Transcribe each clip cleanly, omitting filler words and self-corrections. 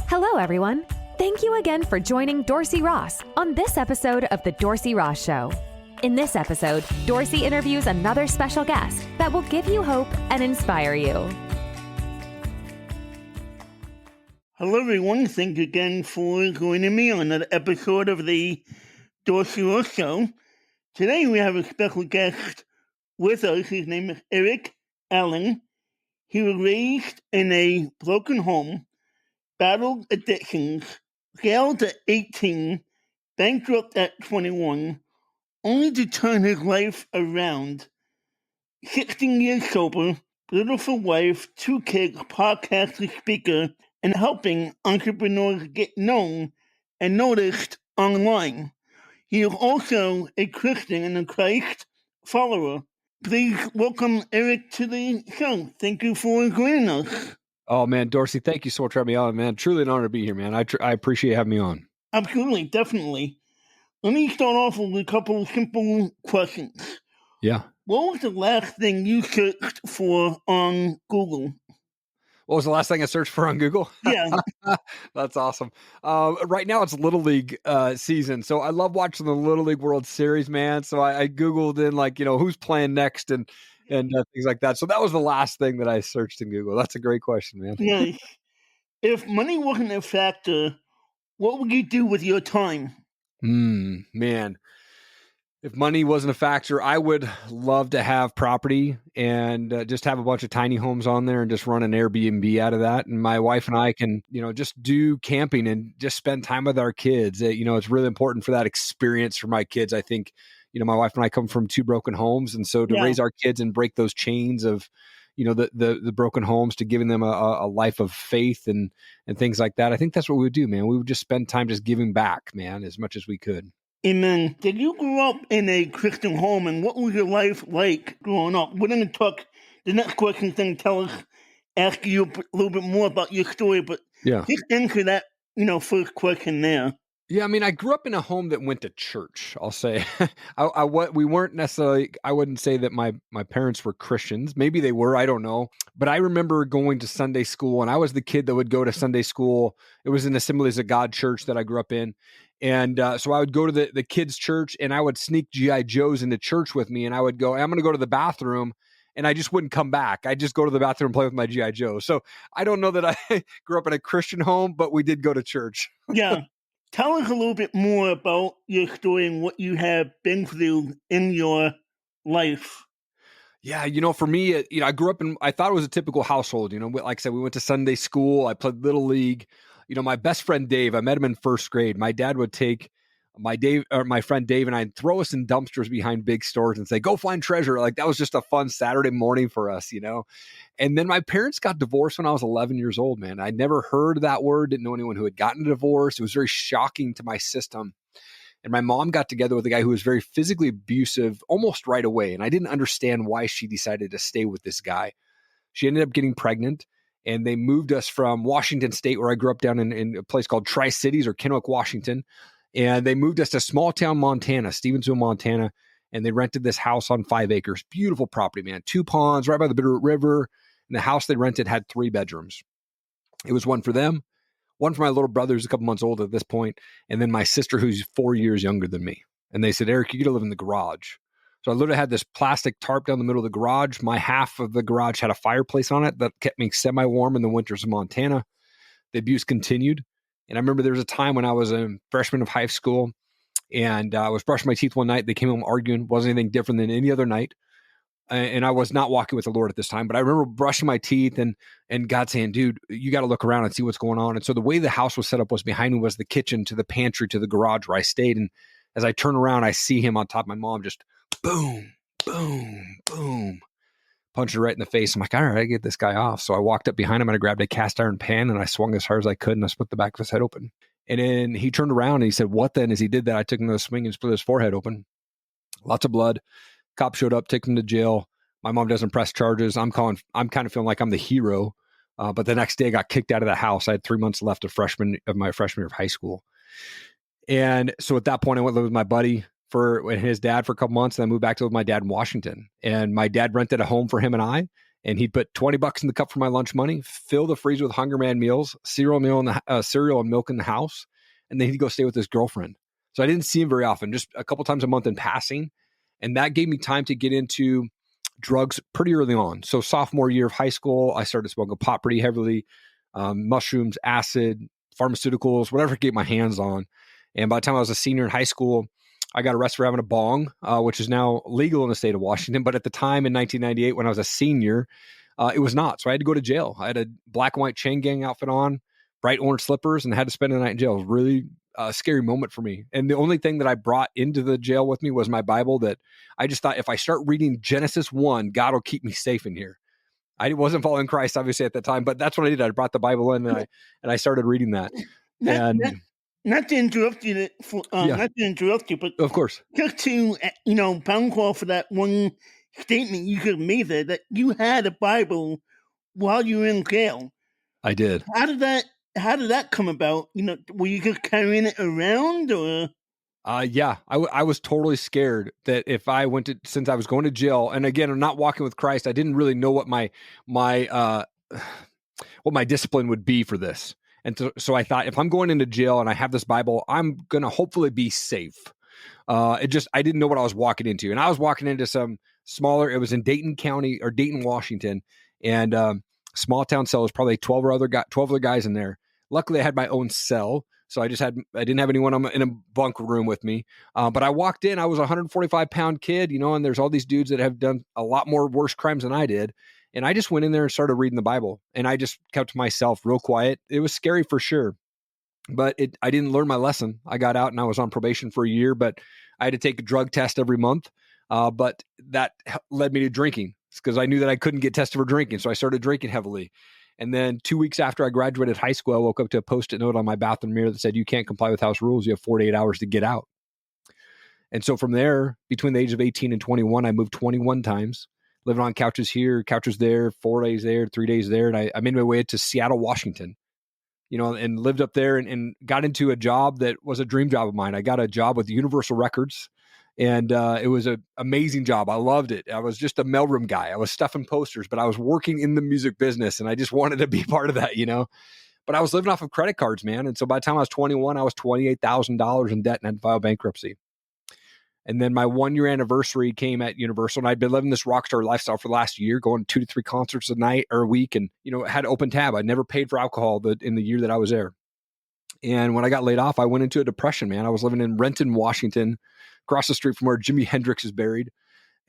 Hello, everyone. Thank you again for joining Dorsey Ross on this episode of The Dorsey Ross Show. In this episode, Dorsey interviews another special guest that will give you hope and inspire you. Hello, everyone. Thank you again for joining me on another episode of The Dorsey Ross Show. Today, we have a special guest with us. His name is Erik Allen. He was raised in a broken home, battled addictions, failed at 18, bankrupt at 21, only to turn his life around. 16 years sober, beautiful wife, 2 kids, podcaster, speaker, and helping entrepreneurs get known and noticed online. He is also a Christian and a Christ follower. Please welcome Erik to the show. Thank you for joining us. Oh, man, Dorsey, thank you so much for having me on, man. Truly an honor to be here, man. I appreciate having me on. Absolutely, definitely. Let me start off with a couple of simple questions. Yeah. What was the last thing you searched for on Google? What was the last thing I searched for on Google? Yeah. That's awesome. Right now it's Little League season. So I love watching the Little League World Series, man. So I Googled in who's playing next and things like that. So that was the last thing that I searched in Google. That's a great question, man. Nice. If money wasn't a factor, what would you do with your time? Man. If money wasn't a factor, I would love to have property and just have a bunch of tiny homes on there and just run an Airbnb out of that. And my wife and I can, just do camping and just spend time with our kids. It's really important for that experience for my kids. I think, my wife and I come from 2 broken homes. And so to raise our kids and break those chains of, the broken homes, to giving them a life of faith and things like that. I think that's what we would do, man. We would just spend time just giving back, man, as much as we could. Amen. Did you grow up in a Christian home, and what was your life like growing up? We're going to talk, the next question thing, ask you a little bit more about your story, but just answer that, first question there. Yeah, I mean, I grew up in a home that went to church, I'll say. We weren't necessarily, I wouldn't say that my parents were Christians. Maybe they were, I don't know. But I remember going to Sunday school, and I was the kid that would go to Sunday school. It was in Assemblies of God church that I grew up in. And so I would go to the kids' church, and I would sneak G.I. Joes into church with me, and I would go, I'm going to go to the bathroom, and I just wouldn't come back. I'd just go to the bathroom and play with my G.I. Joe. So I don't know that I grew up in a Christian home, but we did go to church. Yeah. Tell us a little bit more about your story and what you have been through in your life. Yeah, for me, I grew up I thought it was a typical household. Like I said, we went to Sunday school. I played Little League. My best friend Dave, I met him in first grade. My dad would take my friend Dave and I'd throw us in dumpsters behind big stores and say, go find treasure. Like that was just a fun Saturday morning for us, And then my parents got divorced when I was 11 years old, man. I'd never heard that word, didn't know anyone who had gotten a divorce. It was very shocking to my system. And my mom got together with a guy who was very physically abusive almost right away. And I didn't understand why she decided to stay with this guy. She ended up getting pregnant. And they moved us from Washington State, where I grew up down in a place called Tri-Cities or Kennewick, Washington. And they moved us to small town Montana, Stevensville, Montana. And they rented this house on 5 acres. Beautiful property, man. 2 ponds right by the Bitterroot River. And the house they rented had 3 bedrooms. It was one for them, one for my little brother who's a couple months old at this point, and then my sister who's 4 years younger than me. And they said, Erik, you get to live in the garage. So I literally had this plastic tarp down the middle of the garage. My half of the garage had a fireplace on it that kept me semi-warm in the winters of Montana. The abuse continued. And I remember there was a time when I was a freshman of high school and I was brushing my teeth one night. They came home arguing. Wasn't anything different than any other night. And I was not walking with the Lord at this time, but I remember brushing my teeth and God saying, dude, you got to look around and see what's going on. And so the way the house was set up was behind me was the kitchen to the pantry to the garage where I stayed. And as I turn around, I see him on top of my mom, just boom, boom, boom, punched her right in the face. I'm like, all right, I get this guy off. So I walked up behind him and I grabbed a cast iron pan and I swung as hard as I could and I split the back of his head open. And then he turned around and he said, what then? As he did that, I took him to the swing and split his forehead open. Lots of blood. Cop showed up, took him to jail. My mom doesn't press charges. I'm kind of feeling like I'm the hero. But the next day I got kicked out of the house. I had 3 months left of my freshman year of high school. And so at that point I went to live with my buddy and his dad for a couple months. And I moved back to live with my dad in Washington. And my dad rented a home for him and I. And he'd put $20 in the cup for my lunch money, fill the freezer with Hunger Man meals, cereal and milk in the house, and then he'd go stay with his girlfriend. So I didn't see him very often, just a couple times a month in passing. And that gave me time to get into drugs pretty early on. So sophomore year of high school, I started smoking pot pretty heavily, mushrooms, acid, pharmaceuticals, whatever I could get my hands on. And by the time I was a senior in high school, I got arrested for having a bong, which is now legal in the state of Washington. But at the time in 1998, when I was a senior, it was not. So I had to go to jail. I had a black and white chain gang outfit on, bright orange slippers, and had to spend the night in jail. It was really a scary moment for me. And the only thing that I brought into the jail with me was my Bible, that I just thought, if I start reading Genesis 1, God will keep me safe in here. I wasn't following Christ, obviously, at that time, but that's what I did. I brought the Bible in and I started reading that. Not to interrupt you, but of course, just to pound call for that one statement you could have made there, that you had a Bible while you were in jail. I did. How did that come about? Were you just carrying it around, or? Yeah, I was totally scared that if I since I was going to jail, and again, I'm not walking with Christ, I didn't really know what my discipline would be for this. And so I thought, if I'm going into jail and I have this Bible, I'm going to hopefully be safe. I didn't know what I was walking into. And I was walking into some smaller, it was in Dayton County or Dayton, Washington. And small town cell, was probably 12 other guys in there. Luckily I had my own cell. So I didn't have anyone in a bunk room with me. But I walked in, I was a 145-pound kid, and there's all these dudes that have done a lot more worse crimes than I did. And I just went in there and started reading the Bible, and I just kept to myself real quiet. It was scary for sure, but I didn't learn my lesson. I got out and I was on probation for a year, but I had to take a drug test every month. But that led me to drinking, because I knew that I couldn't get tested for drinking. So I started drinking heavily. And then 2 weeks after I graduated high school, I woke up to a Post-it note on my bathroom mirror that said, "You can't comply with house rules. You have 48 hours to get out." And so from there, between the age of 18 and 21, I moved 21 times. Living on couches here, couches there, 4 days there, 3 days there. And I made my way to Seattle, Washington, and lived up there and got into a job that was a dream job of mine. I got a job with Universal Records, and it was an amazing job. I loved it. I was just a mailroom guy. I was stuffing posters, but I was working in the music business, and I just wanted to be part of that, But I was living off of credit cards, man. And so by the time I was 21, I was $28,000 in debt and had to file bankruptcy. And then my 1-year anniversary came at Universal, and I'd been living this rock star lifestyle for the last year, going 2 to 3 concerts a night or a week, and had open tab. I never paid for alcohol in the year that I was there. And when I got laid off, I went into a depression, man. I was living in Renton, Washington, across the street from where Jimi Hendrix is buried.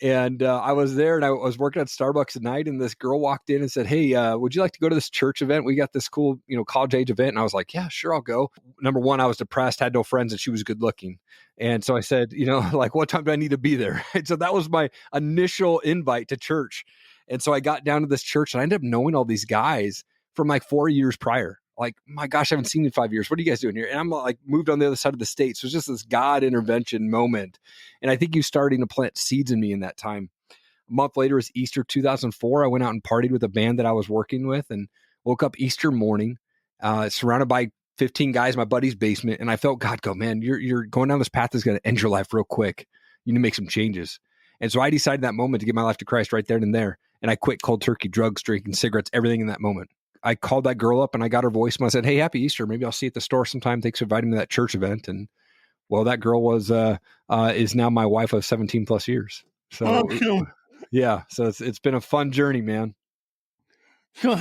And I was there, and I was working at Starbucks at night, and this girl walked in and said, "Hey, would you like to go to this church event? We got this cool, college age event." And I was like, "Yeah, sure, I'll go." Number one, I was depressed, had no friends, and she was good looking. And so I said, like, "What time do I need to be there?" And so that was my initial invite to church. And so I got down to this church, and I ended up knowing all these guys from like 4 years prior. Like, my gosh, I haven't seen you in 5 years. What are you guys doing here? And I'm like, moved on the other side of the state. So it's just this God intervention moment. And I think he was starting to plant seeds in me in that time. A month later is Easter 2004. I went out and partied with a band that I was working with, and woke up Easter morning, surrounded by 15 guys in my buddy's basement. And I felt God go, "Man, you're going down this path that's going to end your life real quick. You need to make some changes." And so I decided that moment to give my life to Christ right there and there. And I quit cold turkey, drugs, drinking, cigarettes, everything in that moment. I called that girl up and I got her voicemail. I said, "Hey, happy Easter. Maybe I'll see you at the store sometime. Thanks for inviting me to that church event." And well, that girl is now my wife of 17 plus years. So yeah, so it's been a fun journey, man. So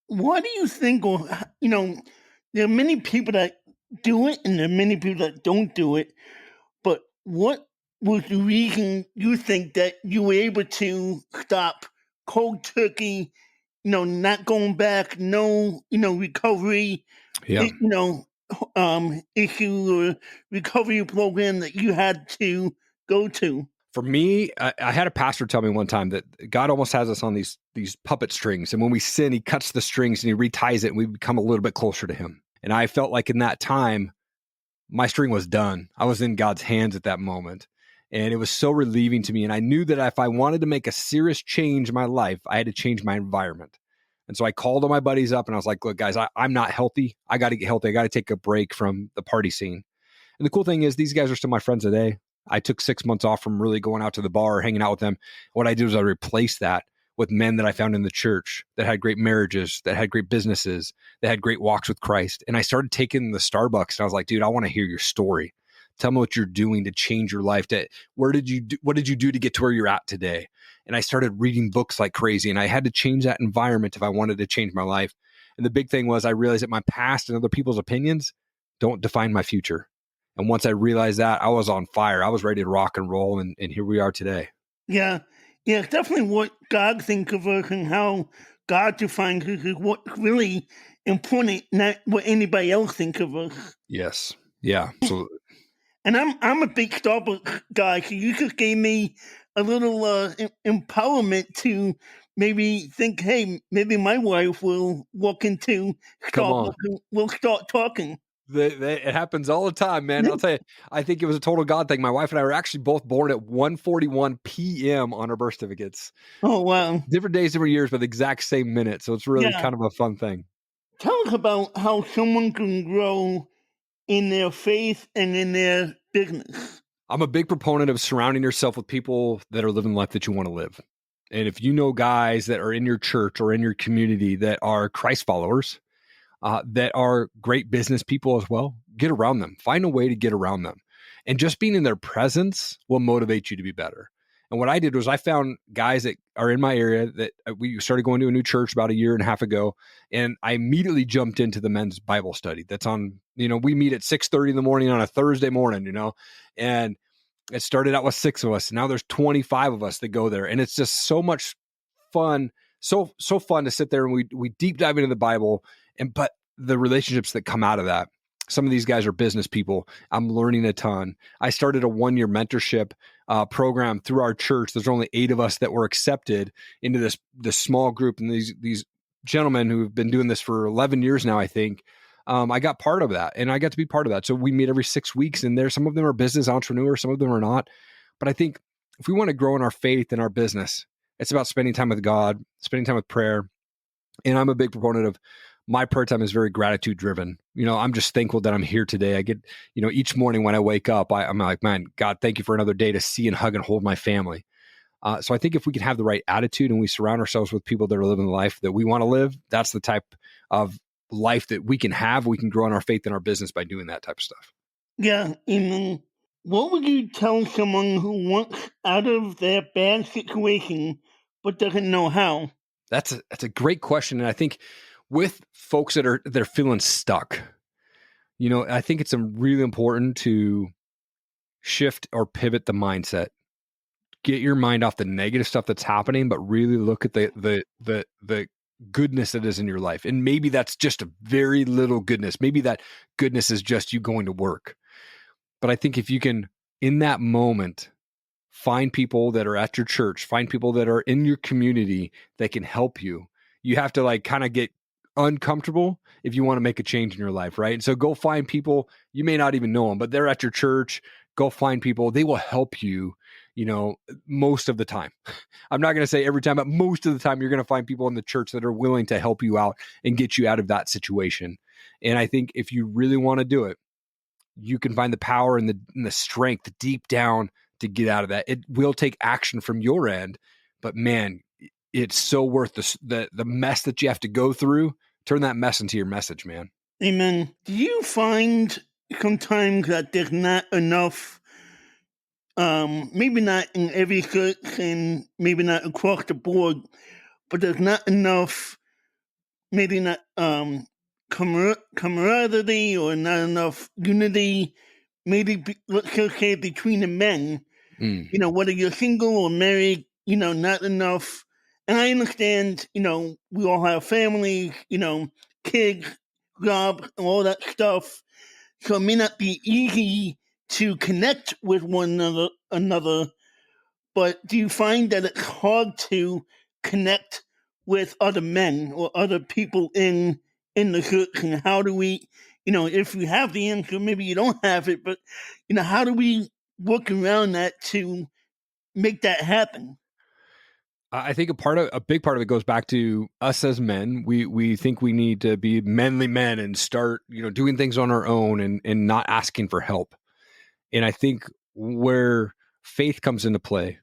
what do you think, or, there are many people that do it and there are many people that don't do it, but what was the reason you think that you were able to stop cold turkey, not going back, no, recovery, Yeah. issue or recovery program that you had to go to? For me, I had a pastor tell me one time that God almost has us on these puppet strings. And when we sin, he cuts the strings and he reties it, and we become a little bit closer to him. And I felt like in that time, my string was done. I was in God's hands at that moment. And it was so relieving to me. And I knew that if I wanted to make a serious change in my life, I had to change my environment. And so I called all my buddies up and I was like, "Look, guys, I'm not healthy. I got to get healthy. I got to take a break from the party scene." And the cool thing is, these guys are still my friends today. I took 6 months off from really going out to the bar or hanging out with them. What I did was I replaced that with men that I found in the church that had great marriages, that had great businesses, that had great walks with Christ. And I started taking the Starbucks and I was like, dude, I want to hear your story. Tell me what you're doing to change your life. What did you do to get to where you're at today? And I started reading books like crazy, and I had to change that environment if I wanted to change my life. And the big thing was I realized that my past and other people's opinions don't define my future. And once I realized that, I was on fire. I was ready to rock and roll, and here we are today. Yeah. Yeah, it's definitely what God thinks of us and how God defines us is what's really important, not what anybody else thinks of us. Yes. Yeah, absolutely. And I'm a big Starbucks guy, so you just gave me a little empowerment to maybe think, hey, maybe my wife will walk into Come on. Starbucks and we'll start talking. It happens all the time, man. I'll tell you, I think it was a total God thing. My wife and I were actually both born at 1:41 p.m. on our birth certificates. Oh, wow. Different days, different years, but the exact same minute. So it's really Yeah. kind of a fun thing. Tell us about how someone can grow in their faith and in their business. I'm a big proponent of surrounding yourself with people that are living the life that you want to live. And if you know guys that are in your church or in your community that are Christ followers, that are great business people as well, get around them. Find a way to get around them. And just being in their presence will motivate you to be better. And what I did was I found guys that are in my area that we started going to a new church about a year and a half ago. And I immediately jumped into the men's Bible study. That's on, we meet at 6:30 in the morning on a Thursday morning, and it started out with 6 of us. And now there's 25 of us that go there. And it's just so much fun. So fun to sit there and we deep dive into the Bible. But the relationships that come out of that, some of these guys are business people. I'm learning a ton. I started a 1-year mentorship program through our church. There's only 8 of us that were accepted into this small group. And these gentlemen who have been doing this for 11 years now, I think, I got part of that and I got to be part of that. So we meet every 6 weeks and some of them are business entrepreneurs, some of them are not. But I think if we want to grow in our faith and our business, it's about spending time with God, spending time with prayer. And I'm a big proponent of my prayer time is very gratitude driven. I'm just thankful that I'm here today. I get, each morning when I wake up, I'm like, man, God, thank you for another day to see and hug and hold my family. So I think if we can have the right attitude and we surround ourselves with people that are living the life that we want to live, that's the type of life that we can have. We can grow in our faith and our business by doing that type of stuff. Yeah. And what would you tell someone who wants out of their bad situation but doesn't know how? That's a great question. And I think with folks they're feeling stuck, I think it's really important to shift or pivot the mindset. Get your mind off the negative stuff that's happening, but really look at the goodness that is in your life. And maybe that's just a very little goodness. Maybe that goodness is just you going to work. But I think if you can, in that moment, find people that are at your church, find people that are in your community that can help you. You have to kind of get uncomfortable if you want to make a change in your life, right? And so go find people, you may not even know them, but they're at your church. Go find people. They will help you, most of the time. I'm not going to say every time, but most of the time you're going to find people in the church that are willing to help you out and get you out of that situation. And I think if you really want to do it, you can find the power and the strength deep down to get out of that. It will take action from your end, but man, it's so worth the mess that you have to go through. Turn that mess into your message, man. Amen. Do you find sometimes that there's not enough, maybe not in every church and maybe not across the board, but there's not enough, maybe not camaraderie or not enough unity, maybe let's just say between the men, whether you're single or married, not enough. And I understand, we all have families, kids, job, all that stuff. So it may not be easy to connect with one another, but do you find that it's hard to connect with other men or other people in the church? And how do we, if you have the answer, maybe you don't have it, but how do we work around that to make that happen? I think a big part of it goes back to us as men. We think we need to be manly men and start, doing things on our own and not asking for help. And I think where faith comes into play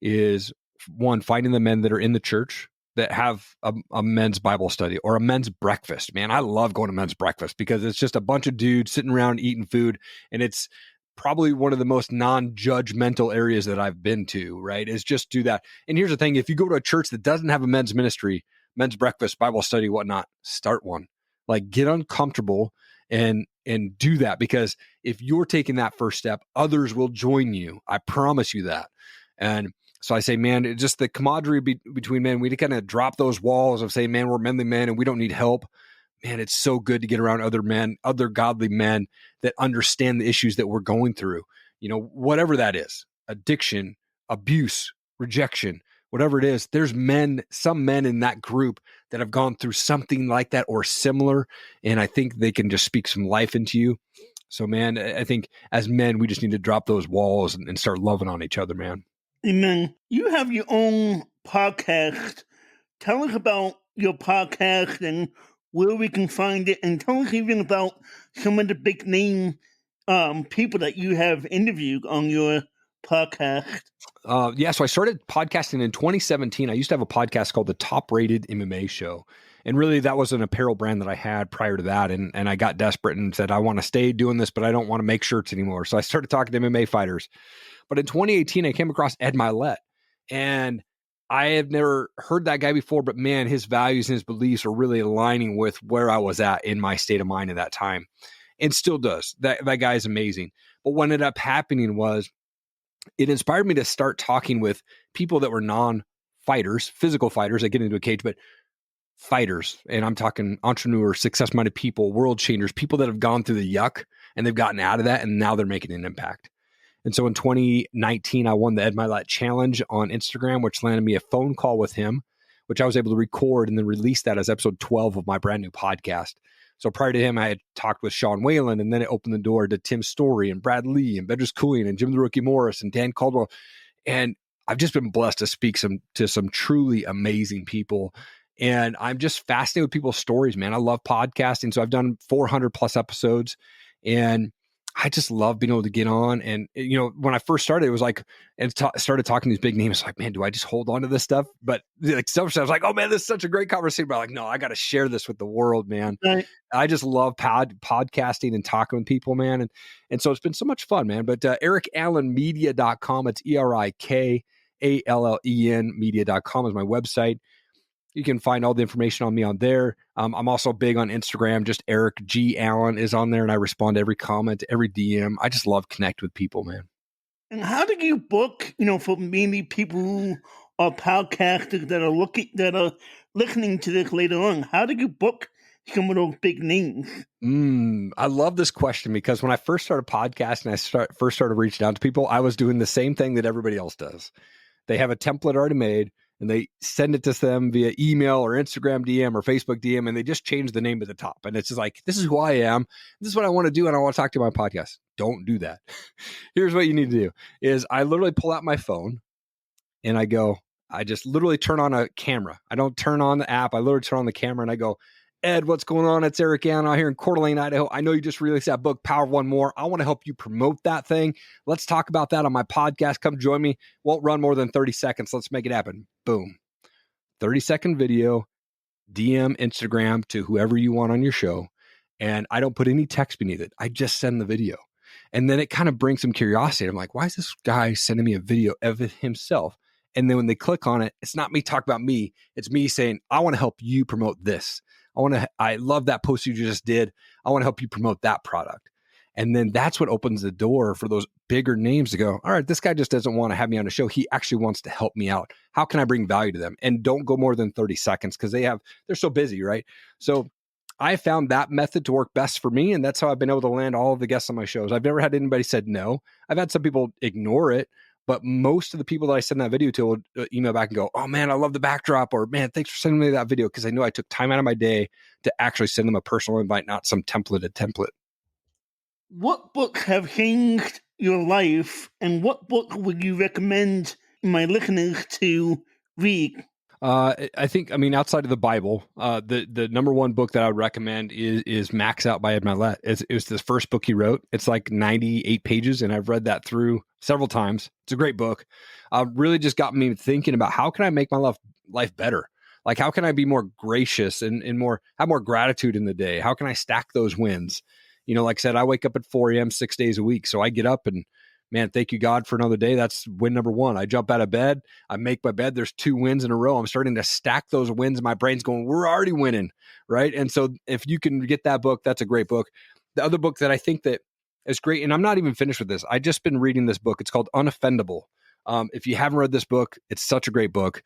is one, finding the men that are in the church that have a men's Bible study or a men's breakfast. Man, I love going to men's breakfast because it's just a bunch of dudes sitting around eating food. And it's probably one of the most non-judgmental areas that I've been to, right? Is just do that. And here's the thing. If you go to a church that doesn't have a men's ministry, men's breakfast, Bible study, whatnot, start one. Like, get uncomfortable and do that, because if you're taking that first step, others will join you. I promise you that. And so I say, man, it's just the camaraderie between men. We kind of drop those walls of saying, man, we're manly men and we don't need help. Man, it's so good to get around other men, other godly men that understand the issues that we're going through. You know, whatever that is, addiction, abuse, rejection, whatever it is, there's some men in that group that have gone through something like that or similar. And I think they can just speak some life into you. So, man, I think as men, we just need to drop those walls and start loving on each other, man. Amen. You have your own podcast. Tell us about your podcast and where we can find it, and tell us even about some of the big name people that you have interviewed on your podcast. So I started podcasting in 2017. I used to have a podcast called the Top Rated MMA Show. And really, that was an apparel brand that I had prior to that. And I got desperate and said, I want to stay doing this, but I don't want to make shirts anymore. So I started talking to MMA fighters. But in 2018, I came across Ed Milet. And I have never heard that guy before, but man, his values and his beliefs are really aligning with where I was at in my state of mind at that time. And still does. That guy is amazing. But what ended up happening was, it inspired me to start talking with people that were non-fighters, physical fighters that get into a cage, but fighters. And I'm talking entrepreneurs, success-minded people, world changers, people that have gone through the yuck and they've gotten out of that and now they're making an impact. And so in 2019, I won the Ed Milet Challenge on Instagram, which landed me a phone call with him, which I was able to record and then release that as episode 12 of my brand new podcast. So prior to him, I had talked with Sean Whalen, and then it opened the door to Tim Story and Brad Lee and Bedros Keuilian and Jim the Rookie Morris and Dan Caldwell. And I've just been blessed to speak to some truly amazing people. And I'm just fascinated with people's stories, man. I love podcasting. So I've done 400 plus episodes, and I just love being able to get on. And, you know, when I first started, it was like, and started talking to these big names, like, man, do I just hold on to this stuff? But like, I was like, oh man, this is such a great conversation. But like, no, I got to share this with the world, man. Right. I just love podcasting and talking with people, man. And so it's been so much fun, man. But ErikAllenMedia.com, it's ErikAllen media.com is my website. You can find all the information on me on there. I'm also big on Instagram. Just Erik G. Allen is on there, and I respond to every comment, every DM. I just love connect with people, man. And how do you book, for mainly people who are podcasters that are listening to this later on? How do you book some of those big names? I love this question, because when I first started podcasting, first started reaching out to people, I was doing the same thing that everybody else does. They have a template already made, and they send it to them via email or Instagram DM or Facebook DM, and they just change the name at the top. And it's just like, this is who I am. This is what I want to do, and I want to talk to you on my podcast. Don't do that. Here's what you need to do is I literally pull out my phone, and I just literally turn on a camera. I don't turn on the app. I literally turn on the camera, and I go, Ed, what's going on? It's Erik Allen out here in Coeur d'Alene, Idaho. I know you just released that book, Power of One More. I want to help you promote that thing. Let's talk about that on my podcast. Come join me. Won't run more than 30 seconds. Let's make it happen. Boom. 30-second video, DM Instagram to whoever you want on your show. And I don't put any text beneath it. I just send the video. And then it kind of brings some curiosity. I'm like, why is this guy sending me a video of himself? And then when they click on it, it's not me talking about me. It's me saying, I want to help you promote this. I love that post you just did. I want to help you promote that product. And then that's what opens the door for those bigger names to go, all right, this guy just doesn't want to have me on a show. He actually wants to help me out. How can I bring value to them? And don't go more than 30 seconds because they're so busy, right? So I found that method to work best for me. And that's how I've been able to land all of the guests on my shows. I've never had anybody said no. I've had some people ignore it. But most of the people that I send that video to will email back and go, oh, man, I love the backdrop. Or, man, thanks for sending me that video, because I know I took time out of my day to actually send them a personal invite, not some templated template. What books have changed your life, and what book would you recommend my listeners to read? I think, outside of the Bible, the number one book that I would recommend is Max Out by Ed Milet. It was the first book he wrote. It's like 98 pages, and I've read that through several times. It's a great book. Really just got me thinking about how can I make my life better? Like, how can I be more gracious and have more gratitude in the day? How can I stack those wins? Like I said, I wake up at 4 a.m. 6 days a week. So I get up and, man, thank you, God, for another day. That's win number one. I jump out of bed. I make my bed. There's 2 wins in a row. I'm starting to stack those wins. My brain's going, we're already winning, right? And so if you can get that book, that's a great book. The other book that I think that is great, and I'm not even finished with this. I just been reading this book. It's called Unoffendable. If you haven't read this book, it's such a great book.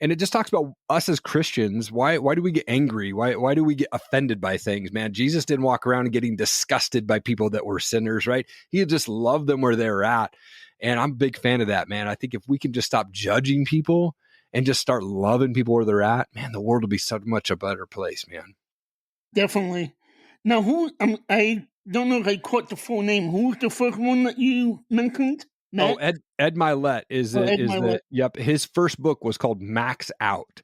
And it just talks about us as Christians. Why do we get angry? Why do we get offended by things, man? Jesus didn't walk around getting disgusted by people that were sinners, right? He just loved them where they were at. And I'm a big fan of that, man. I think if we can just stop judging people and just start loving people where they're at, man, the world will be so much a better place, man. Definitely. Now, I don't know if I caught the full name. Who's the first one that you mentioned? Matt? Oh, Ed Milet is yep. His first book was called Max Out.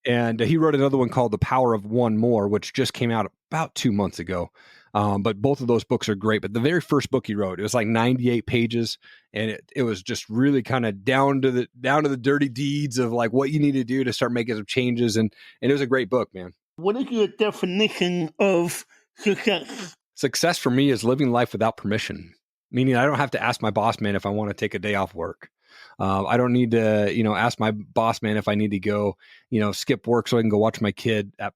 And he wrote another one called The Power of One More, which just came out about 2 months ago. But both of those books are great. But the very first book he wrote, it was like 98 pages, and it was just really kind of down to the dirty deeds of like what you need to do to start making some changes. And it was a great book, man. What is your definition of success? Success for me is living life without permission, meaning I don't have to ask my boss man if I want to take a day off work. I don't need to, ask my boss man if I need to go, skip work so I can go watch my kid at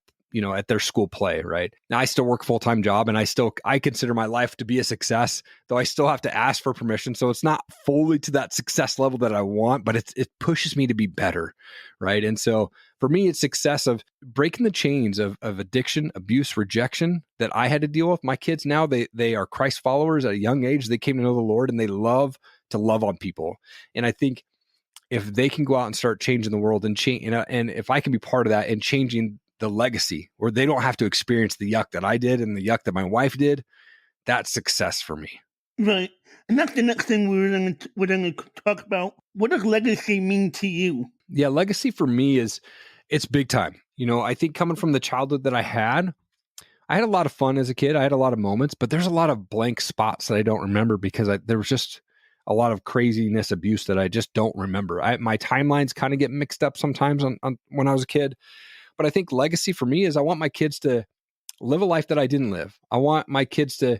their school play, right? Now I still work a full-time job and I consider my life to be a success, though I still have to ask for permission. So it's not fully to that success level that I want, but it pushes me to be better, right? And so for me, it's success of breaking the chains of addiction, abuse, rejection that I had to deal with. My kids now, they are Christ followers at a young age. They came to know the Lord and they love to love on people. And I think if they can go out and start changing the world and change, and if I can be part of that and changing the legacy where they don't have to experience the yuck that I did and the yuck that my wife did, that's success for me. Right. And that's the next thing we're going to talk about. What does legacy mean to you? Yeah, legacy for me it's big time. I think coming from the childhood that I had a lot of fun as a kid. I had a lot of moments, but there's a lot of blank spots that I don't remember because there was just a lot of craziness, abuse that I just don't remember. My timelines kind of get mixed up sometimes on when I was a kid. But I think legacy for me is I want my kids to live a life that I didn't live. I want my kids to,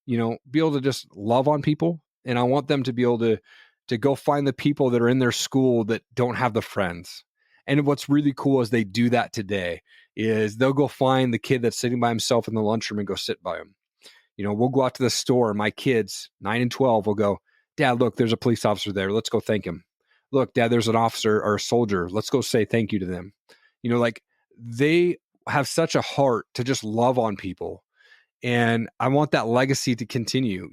be able to just love on people. And I want them to be able to go find the people that are in their school that don't have the friends. And what's really cool is they do that today is they'll go find the kid that's sitting by himself in the lunchroom and go sit by him. We'll go out to the store. My kids, 9 and 12, will go, Dad, look, there's a police officer there. Let's go thank him. Look, Dad, there's an officer or a soldier. Let's go say thank you to them. They have such a heart to just love on people. And I want that legacy to continue.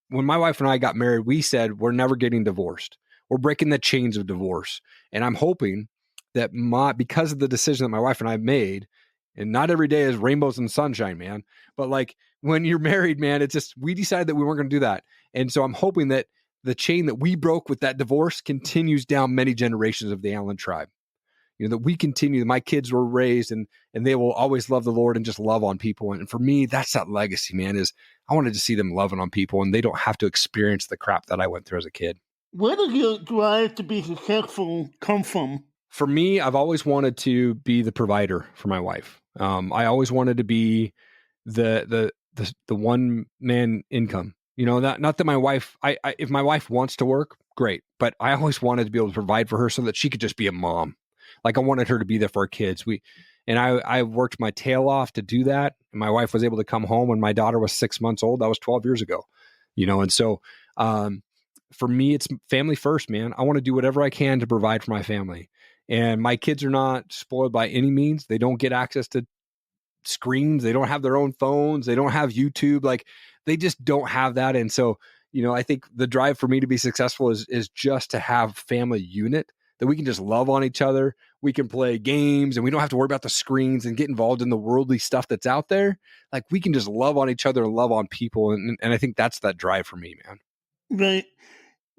When my wife and I got married, we said, we're never getting divorced. We're breaking the chains of divorce. And I'm hoping that because of the decision that my wife and I made, and not every day is rainbows and sunshine, man. But like when you're married, man, it's just, we decided that we weren't going to do that. And so I'm hoping that the chain that we broke with that divorce continues down many generations of the Allen tribe. That we continue, my kids were raised and they will always love the Lord and just love on people. And for me, that's that legacy, man, is I wanted to see them loving on people and they don't have to experience the crap that I went through as a kid. Where does your drive to be successful come from? For me, I've always wanted to be the provider for my wife. I always wanted to be the one man income. Not that my wife, if my wife wants to work, great. But I always wanted to be able to provide for her so that she could just be a mom. Like I wanted her to be there for our kids. I worked my tail off to do that. And my wife was able to come home when my daughter was 6 months old. That was 12 years ago, And so, for me, it's family first, man. I want to do whatever I can to provide for my family. And my kids are not spoiled by any means. They don't get access to screens. They don't have their own phones. They don't have YouTube. Like they just don't have that. And so, I think the drive for me to be successful is just to have family unit that we can just love on each other. We can play games and we don't have to worry about the screens and get involved in the worldly stuff that's out there. Like we can just love on each other and love on people. And I think that's that drive for me, man. Right.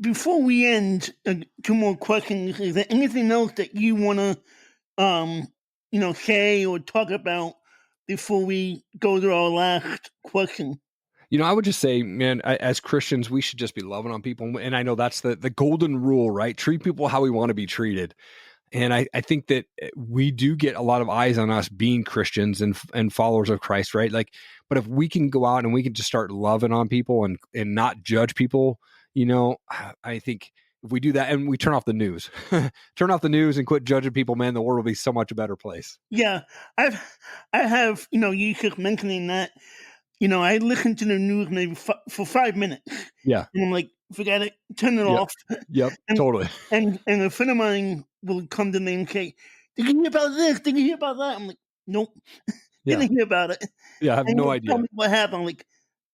Before we end, 2 more questions. Is there anything else that you want to, say or talk about before we go to our last question? I would just say, man, as Christians, we should just be loving on people. And I know that's the golden rule, right? Treat people how we want to be treated. And I think that we do get a lot of eyes on us being Christians and followers of Christ, right? Like, but if we can go out and we can just start loving on people and not judge people, I think if we do that and we turn off the news, and quit judging people, man, the world will be so much a better place. Yeah, I have, you keep mentioning that, I listen to the news maybe for 5 minutes. Yeah. And I'm like, forget it, turn it off. Yep, and, totally. And a friend of mine will come to me and say, did you hear about this? Did you hear about that? I'm like, nope, didn't hear about it. Yeah, I have no idea. Tell me what happened. I'm like,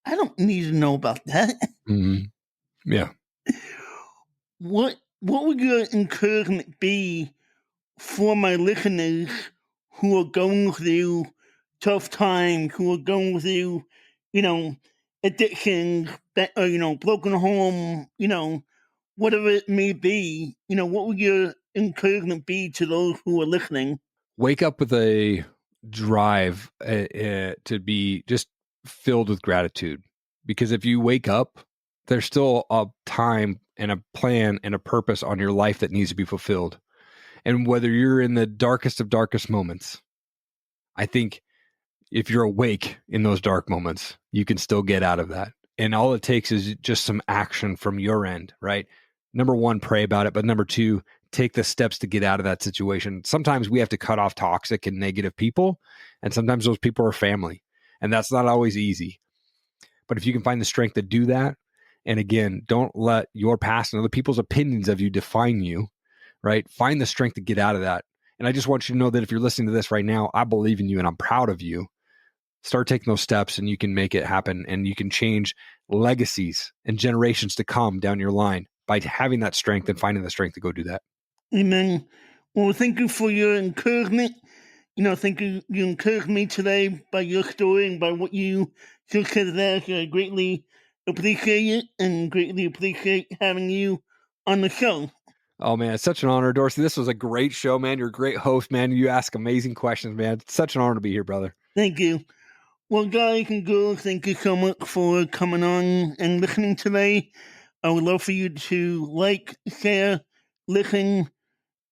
I don't need to know about that. Mm-hmm. Yeah. What would your encouragement be for my listeners who are going through tough times, who are going through, addictions, broken home, whatever it may be, what would your encouragement be to those who are listening? Wake up with a drive to be just filled with gratitude. Because if you wake up, there's still a time and a plan and a purpose on your life that needs to be fulfilled. And whether you're in the darkest of darkest moments, I think if you're awake in those dark moments, you can still get out of that. And all it takes is just some action from your end, right? Number one, pray about it. But number two, take the steps to get out of that situation. Sometimes we have to cut off toxic and negative people. And sometimes those people are family. And that's not always easy. But if you can find the strength to do that, and again, don't let your past and other people's opinions of you define you, right? Find the strength to get out of that. And I just want you to know that if you're listening to this right now, I believe in you and I'm proud of you. Start taking those steps and you can make it happen, and you can change legacies and generations to come down your line by having that strength and finding the strength to go do that. Amen. Well, thank you for your encouragement. Thank you. You encouraged me today by your story and by what you just said there. So I greatly appreciate it and greatly appreciate having you on the show. Oh, man, it's such an honor, Dorsey. This was a great show, man. You're a great host, man. You ask amazing questions, man. It's such an honor to be here, brother. Thank you. Well, guys and girls, thank you so much for coming on and listening today. I would love for you to like, share, listen,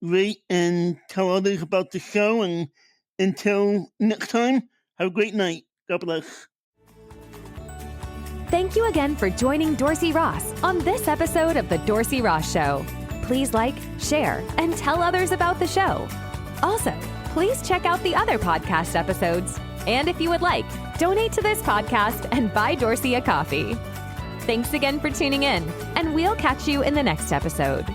rate, and tell others about the show. And until next time, have a great night. God bless. Thank you again for joining Dorsey Ross on this episode of The Dorsey Ross Show. Please like, share, and tell others about the show. Also, please check out the other podcast episodes. And if you would like, donate to this podcast and buy Dorsey a coffee. Thanks again for tuning in, and we'll catch you in the next episode.